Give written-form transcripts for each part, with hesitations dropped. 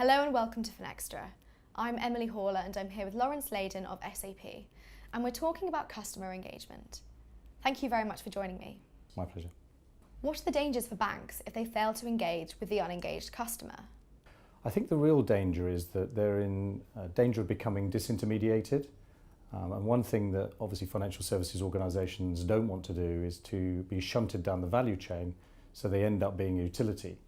Hello and welcome to Finextra. I'm Emily Horler and I'm here with Laurence Leyden of SAP, and we're talking about customer engagement. Thank you very much for joining me. My pleasure. What are the dangers for banks if they fail to engage with the unengaged customer? I think the real danger is that they're in danger of becoming disintermediated. And one thing that obviously financial services organisations don't want to do is to be shunted down the value chain so they end up being a utility.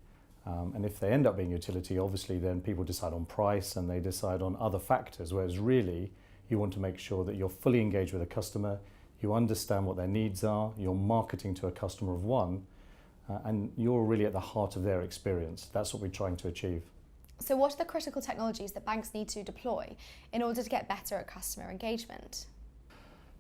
And if they end up being utility, obviously then people decide on price and they decide on other factors, whereas really you want to make sure that you're fully engaged with a customer, you understand what their needs are, you're marketing to a customer of one, and you're really at the heart of their experience. That's what we're trying to achieve. So what are the critical technologies that banks need to deploy in order to get better at customer engagement?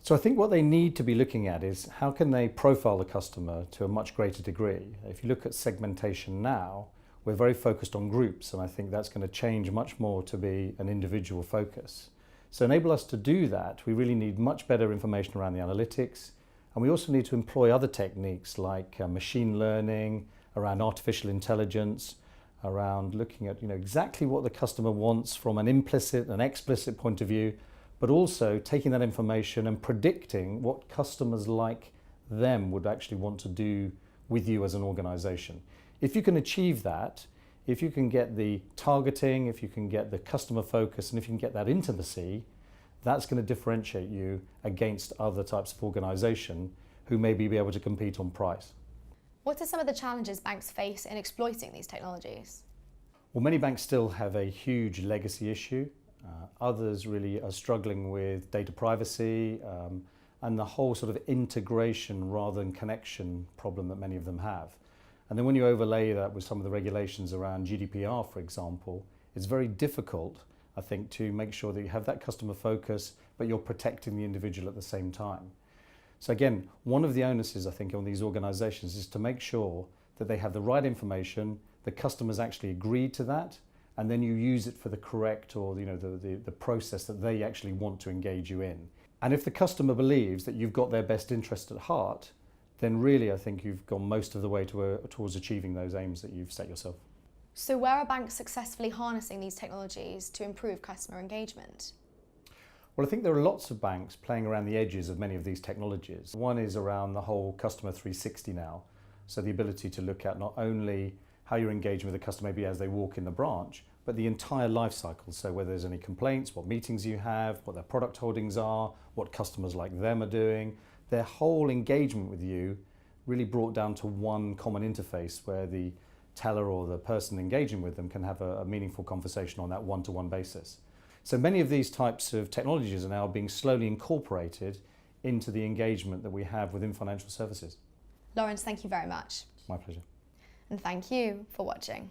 So I think what they need to be looking at is how can they profile the customer to a much greater degree. If you look at segmentation now, we're very focused on groups, and I think that's going to change much more to be an individual focus. So enable us to do that, we really need much better information around the analytics, and we also need to employ other techniques like machine learning, around artificial intelligence, around looking at exactly what the customer wants from an implicit and explicit point of view, but also taking that information and predicting what customers like them would actually want to do with you as an organisation. If you can achieve that, if you can get the targeting, if you can get the customer focus, and if you can get that intimacy, that's going to differentiate you against other types of organisation who maybe be able to compete on price. What are some of the challenges banks face in exploiting these technologies? Well, many banks still have a huge legacy issue. Others really are struggling with data privacy and the whole sort of integration rather than connection problem that many of them have. And then when you overlay that with some of the regulations around GDPR, for example, it's very difficult, I think, to make sure that you have that customer focus, but you're protecting the individual at the same time. So again, one of the onuses, I think, on these organisations is to make sure that they have the right information, the customers actually agree to that, and then you use it for the correct or the process that they actually want to engage you in. And if the customer believes that you've got their best interest at heart, then really I think you've gone most of the way towards achieving those aims that you've set yourself. So where are banks successfully harnessing these technologies to improve customer engagement? Well, I think there are lots of banks playing around the edges of many of these technologies. One is around the whole customer 360 now. So the ability to look at not only how you're engaging with the customer maybe as they walk in the branch, but the entire life cycle. So whether there's any complaints, what meetings you have, what their product holdings are, what customers like them are doing. Their whole engagement with you really brought down to one common interface where the teller or the person engaging with them can have a meaningful conversation on that one-to-one basis. So many of these types of technologies are now being slowly incorporated into the engagement that we have within financial services. Laurence, thank you very much. My pleasure. And thank you for watching.